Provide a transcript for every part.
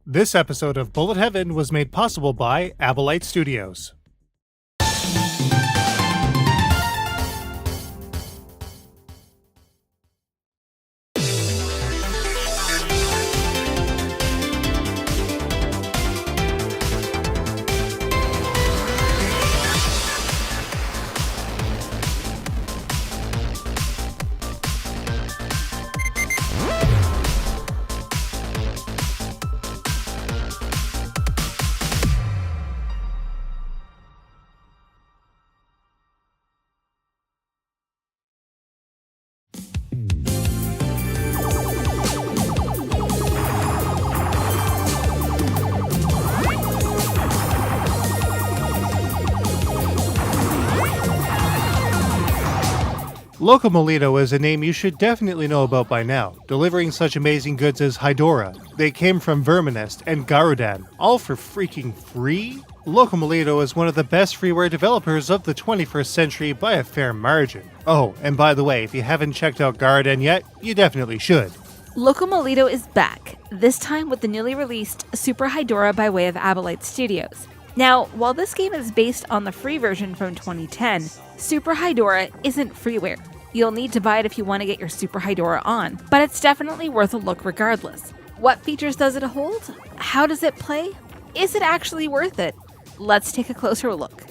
This episode of Bullet Heaven was made possible by Abolite Studios. Locomalito is a name you should definitely know about by now, delivering such amazing goods as Hydorah. They came from Verminest and Garoudan, all for freaking free? Locomalito is one of the best freeware developers of the 21st century by a fair margin. Oh, and by the way, if you haven't checked out Garoudan yet, you definitely should. Locomalito is back, this time with the newly released Super Hydorah by way of Abolite Studios. Now, while this game is based on the free version from 2010, Super Hydorah isn't freeware. You'll need to buy it if you want to get your Super Hydorah on, but it's definitely worth a look regardless. What features does it hold? How does it play? Is it actually worth it? Let's take a closer look.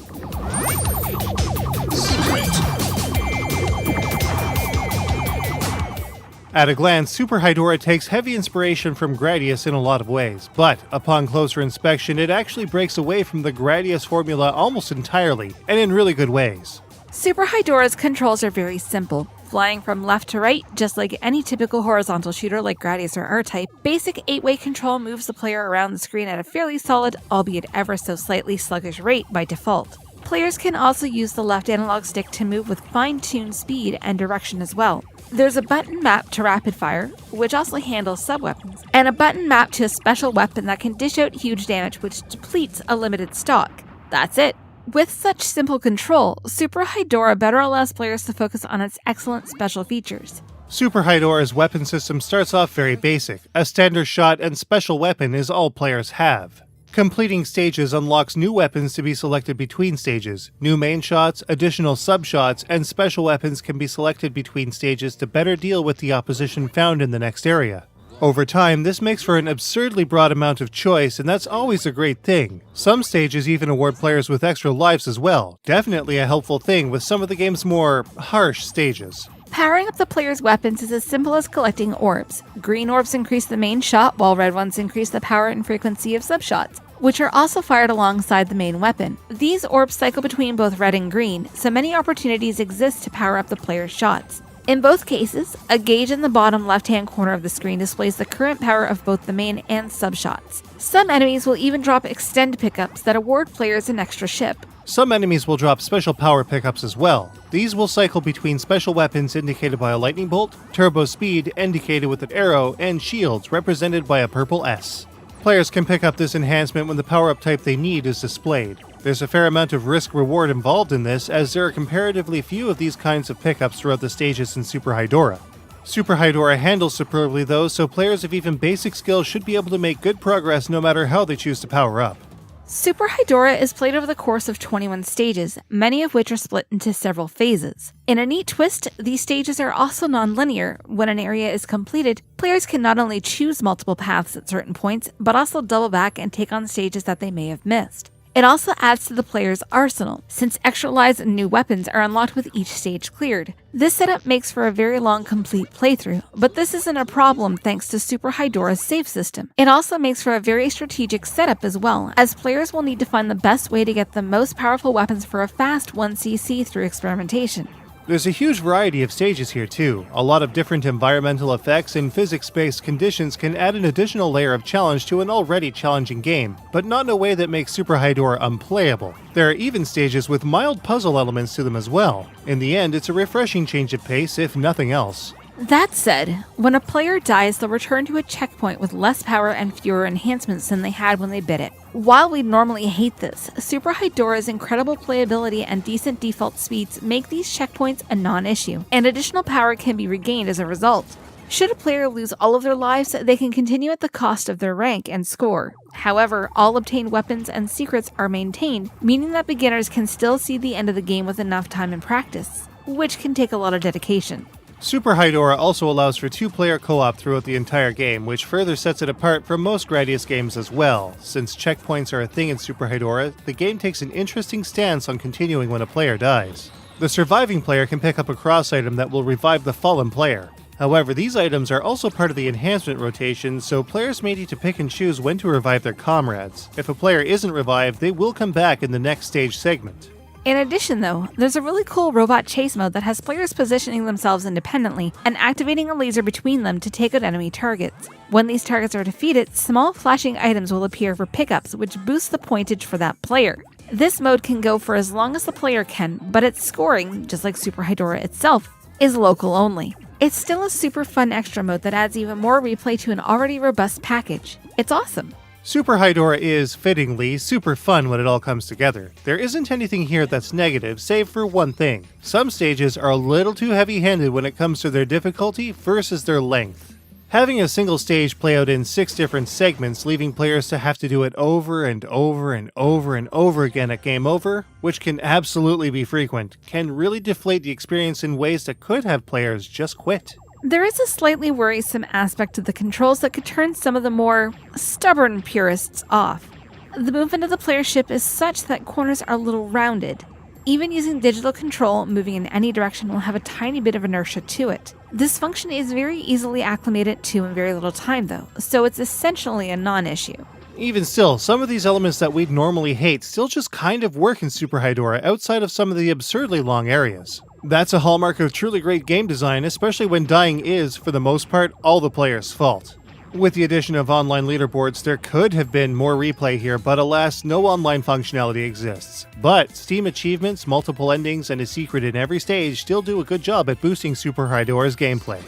At a glance, Super Hydorah takes heavy inspiration from Gradius in a lot of ways, but upon closer inspection it actually breaks away from the Gradius formula almost entirely, and in really good ways. Super Hydorah's controls are very simple. Flying from left to right, just like any typical horizontal shooter like Gradius or R-Type, basic 8-way control moves the player around the screen at a fairly solid, albeit ever so slightly sluggish rate by default. Players can also use the left analog stick to move with fine-tuned speed and direction as well. There's a button mapped to rapid fire, which also handles sub-weapons, and a button mapped to a special weapon that can dish out huge damage which depletes a limited stock. That's it. With such simple control, Super Hydorah better allows players to focus on its excellent special features. Super Hydorah's weapon system starts off very basic. A standard shot and special weapon is all players have. Completing stages unlocks new weapons to be selected between stages. New main shots, additional sub-shots, and special weapons can be selected between stages to better deal with the opposition found in the next area. Over time, this makes for an absurdly broad amount of choice, and that's always a great thing. Some stages even award players with extra lives as well. Definitely a helpful thing with some of the game's more harsh stages. Powering up the player's weapons is as simple as collecting orbs. Green orbs increase the main shot, while red ones increase the power and frequency of sub-shots, which are also fired alongside the main weapon. These orbs cycle between both red and green, so many opportunities exist to power up the player's shots. In both cases, a gauge in the bottom left-hand corner of the screen displays the current power of both the main and sub-shots. Some enemies will even drop extend pickups that award players an extra ship. Some enemies will drop special power pickups as well. These will cycle between special weapons indicated by a lightning bolt, turbo speed indicated with an arrow, and shields represented by a purple S. Players can pick up this enhancement when the power-up type they need is displayed. There's a fair amount of risk-reward involved in this, as there are comparatively few of these kinds of pickups throughout the stages in Super Hydorah. Super Hydorah handles superbly though, so players of even basic skills should be able to make good progress no matter how they choose to power up. Super Hydorah is played over the course of 21 stages, many of which are split into several phases. In a neat twist, these stages are also non-linear. When an area is completed, players can not only choose multiple paths at certain points, but also double back and take on stages that they may have missed. It also adds to the player's arsenal, since extra lives and new weapons are unlocked with each stage cleared. This setup makes for a very long complete playthrough, but this isn't a problem thanks to Super Hydorah's save system. It also makes for a very strategic setup as well, as players will need to find the best way to get the most powerful weapons for a fast 1cc through experimentation. There's a huge variety of stages here too. A lot of different environmental effects and physics-based conditions can add an additional layer of challenge to an already challenging game, but not in a way that makes Super Hydorah unplayable. There are even stages with mild puzzle elements to them as well. In the end, it's a refreshing change of pace, if nothing else. That said, when a player dies, they'll return to a checkpoint with less power and fewer enhancements than they had when they bit it. While we'd normally hate this, Super Hydorah's incredible playability and decent default speeds make these checkpoints a non-issue, and additional power can be regained as a result. Should a player lose all of their lives, they can continue at the cost of their rank and score. However, all obtained weapons and secrets are maintained, meaning that beginners can still see the end of the game with enough time and practice, which can take a lot of dedication. Super Hydorah also allows for 2-player co-op throughout the entire game, which further sets it apart from most Gradius games as well. Since checkpoints are a thing in Super Hydorah, the game takes an interesting stance on continuing when a player dies. The surviving player can pick up a cross item that will revive the fallen player. However, these items are also part of the enhancement rotation, so players may need to pick and choose when to revive their comrades. If a player isn't revived, they will come back in the next stage segment. In addition though, there's a really cool robot chase mode that has players positioning themselves independently and activating a laser between them to take out enemy targets. When these targets are defeated, small flashing items will appear for pickups, which boosts the pointage for that player. This mode can go for as long as the player can, but its scoring, just like Super Hydorah itself, is local only. It's still a super fun extra mode that adds even more replay to an already robust package. It's awesome. Super Hydorah is, fittingly, super fun when it all comes together. There isn't anything here that's negative, save for one thing. Some stages are a little too heavy-handed when it comes to their difficulty versus their length. Having a single stage play out in 6 different segments, leaving players to have to do it over and over and over and over again at game over, which can absolutely be frequent, can really deflate the experience in ways that could have players just quit. There is a slightly worrisome aspect to the controls that could turn some of the more stubborn purists off. The movement of the player's ship is such that corners are a little rounded. Even using digital control, moving in any direction will have a tiny bit of inertia to it. This function is very easily acclimated to in very little time though, so it's essentially a non-issue. Even still, some of these elements that we'd normally hate still just kind of work in Super Hydorah outside of some of the absurdly long areas. That's a hallmark of truly great game design, especially when dying is, for the most part, all the player's fault. With the addition of online leaderboards, there could have been more replay here, but alas, no online functionality exists. But Steam achievements, multiple endings, and a secret in every stage still do a good job at boosting Super Hydorah's gameplay.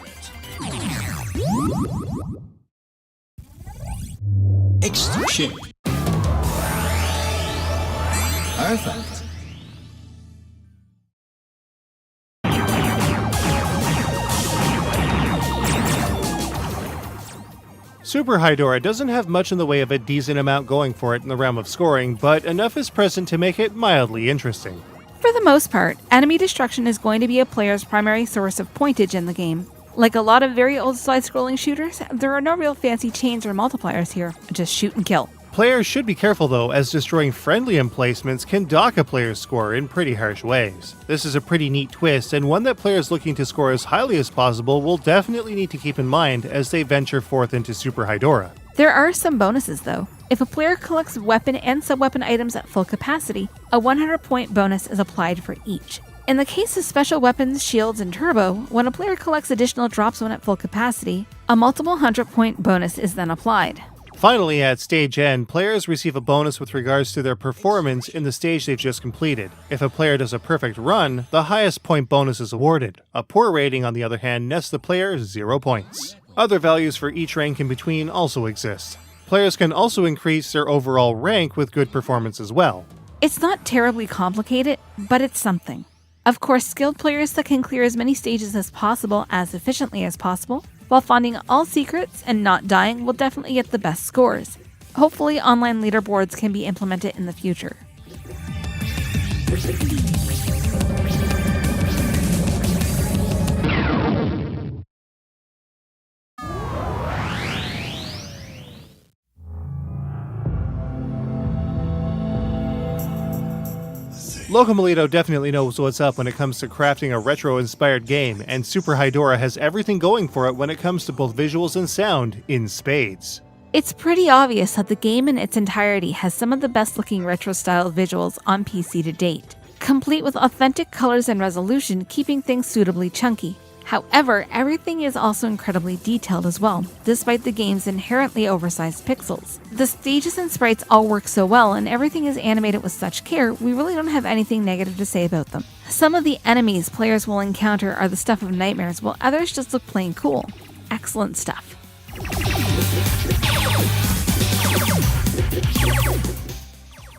Extraction. Perfect. Super Hydorah doesn't have much in the way of a decent amount going for it in the realm of scoring, but enough is present to make it mildly interesting. For the most part, enemy destruction is going to be a player's primary source of pointage in the game. Like a lot of very old side-scrolling shooters, there are no real fancy chains or multipliers here, just shoot and kill. Players should be careful though, as destroying friendly emplacements can dock a player's score in pretty harsh ways. This is a pretty neat twist, and one that players looking to score as highly as possible will definitely need to keep in mind as they venture forth into Super Hydorah. There are some bonuses though. If a player collects weapon and sub-weapon items at full capacity, a 100-point bonus is applied for each. In the case of special weapons, shields, and turbo, when a player collects additional drops when at full capacity, a multiple 100-point bonus is then applied. Finally, at stage end, players receive a bonus with regards to their performance in the stage they've just completed. If a player does a perfect run, the highest point bonus is awarded. A poor rating, on the other hand, nets the player 0 points. Other values for each rank in between also exist. Players can also increase their overall rank with good performance as well. It's not terribly complicated, but it's something. Of course, skilled players that can clear as many stages as possible as efficiently as possible, while finding all secrets and not dying, will definitely get the best scores. Hopefully, online leaderboards can be implemented in the future. Locomalito definitely knows what's up when it comes to crafting a retro-inspired game, and Super Hydorah has everything going for it when it comes to both visuals and sound in spades. It's pretty obvious that the game in its entirety has some of the best looking retro-style visuals on PC to date, complete with authentic colors and resolution, keeping things suitably chunky. However, everything is also incredibly detailed as well, despite the game's inherently oversized pixels. The stages and sprites all work so well, and everything is animated with such care, we really don't have anything negative to say about them. Some of the enemies players will encounter are the stuff of nightmares, while others just look plain cool. Excellent stuff.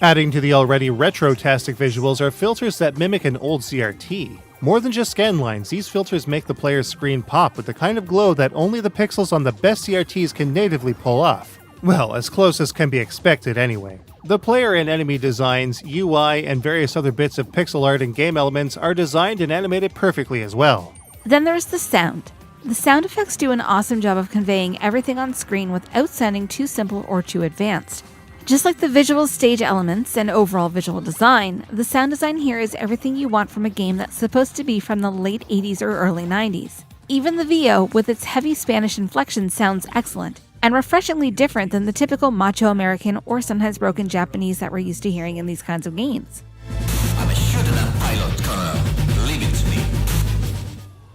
Adding to the already retro-tastic visuals are filters that mimic an old CRT. More than just scan lines, these filters make the player's screen pop with the kind of glow that only the pixels on the best CRTs can natively pull off. Well, as close as can be expected anyway. The player and enemy designs, UI, and various other bits of pixel art and game elements are designed and animated perfectly as well. Then there's the sound. The sound effects do an awesome job of conveying everything on screen without sounding too simple or too advanced. Just like the visual stage elements and overall visual design, the sound design here is everything you want from a game that's supposed to be from the late 80s or early 90s. Even the VO, with its heavy Spanish inflection, sounds excellent, and refreshingly different than the typical macho American or sometimes broken Japanese that we're used to hearing in these kinds of games. I'm a shooter pilot, Colonel. Leave it to me.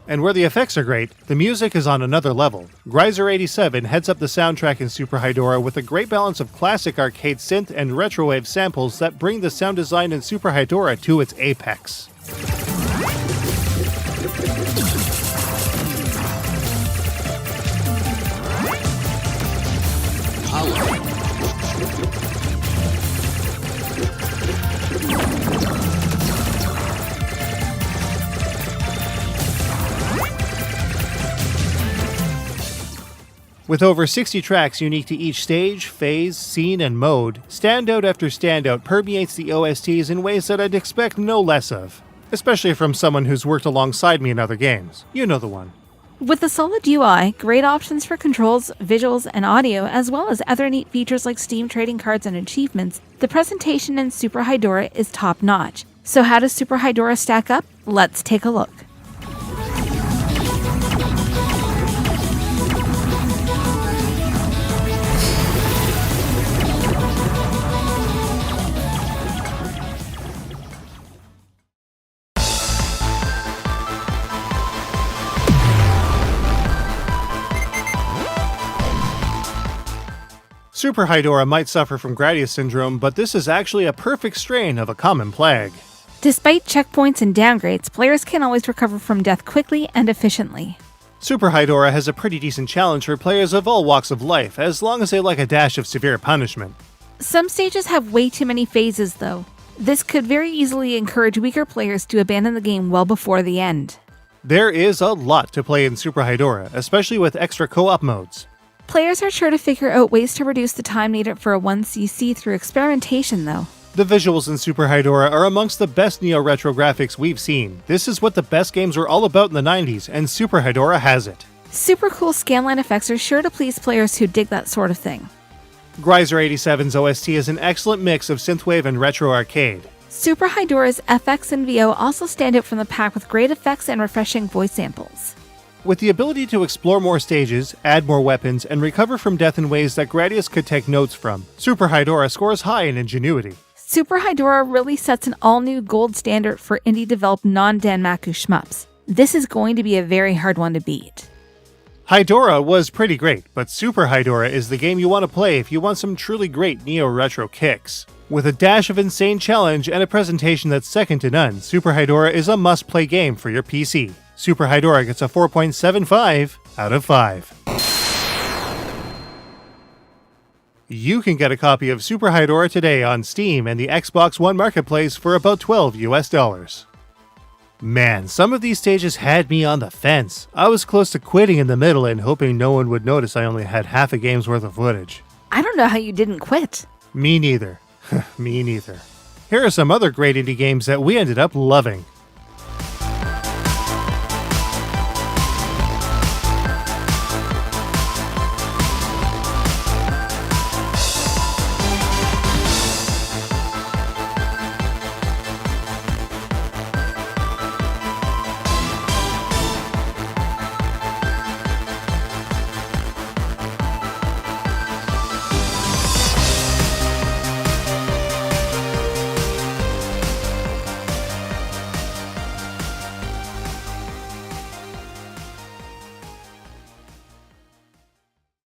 And where the effects are great, the music is on another level. Greiser87 heads up the soundtrack in Super Hydorah with a great balance of classic arcade synth and retrowave samples that bring the sound design in Super Hydorah to its apex. With over 60 tracks unique to each stage, phase, scene, and mode, standout after standout permeates the OSTs in ways that I'd expect no less of. Especially from someone who's worked alongside me in other games. You know the one. With a solid UI, great options for controls, visuals, and audio, as well as other neat features like Steam trading cards and achievements, the presentation in Super Hydorah is top-notch. So how does Super Hydorah stack up? Let's take a look. Super Hydorah might suffer from Gradius syndrome, but this is actually a perfect strain of a common plague. Despite checkpoints and downgrades, players can always recover from death quickly and efficiently. Super Hydorah has a pretty decent challenge for players of all walks of life, as long as they like a dash of severe punishment. Some stages have way too many phases, though. This could very easily encourage weaker players to abandon the game well before the end. There is a lot to play in Super Hydorah, especially with extra co-op modes. Players are sure to figure out ways to reduce the time needed for a 1cc through experimentation, though. The visuals in Super Hydorah are amongst the best neo-retro graphics we've seen. This is what the best games were all about in the 90s, and Super Hydorah has it. Super cool scanline effects are sure to please players who dig that sort of thing. Greiser87's OST is an excellent mix of synthwave and retro arcade. Super Hydorah's FX and VO also stand out from the pack with great effects and refreshing voice samples. With the ability to explore more stages, add more weapons, and recover from death in ways that Gradius could take notes from, Super Hydorah scores high in ingenuity. Super Hydorah really sets an all-new gold standard for indie-developed non-Danmaku shmups. This is going to be a very hard one to beat. Hydorah was pretty great, but Super Hydorah is the game you want to play if you want some truly great neo-retro kicks. With a dash of insane challenge and a presentation that's second to none, Super Hydorah is a must-play game for your PC. Super Hydorah gets a 4.75 out of 5. You can get a copy of Super Hydorah today on Steam and the Xbox One Marketplace for about $12 US. Man, some of these stages had me on the fence. I was close to quitting in the middle and hoping no one would notice I only had half a game's worth of footage. I don't know how you didn't quit. Me neither. Me neither. Here are some other great indie games that we ended up loving.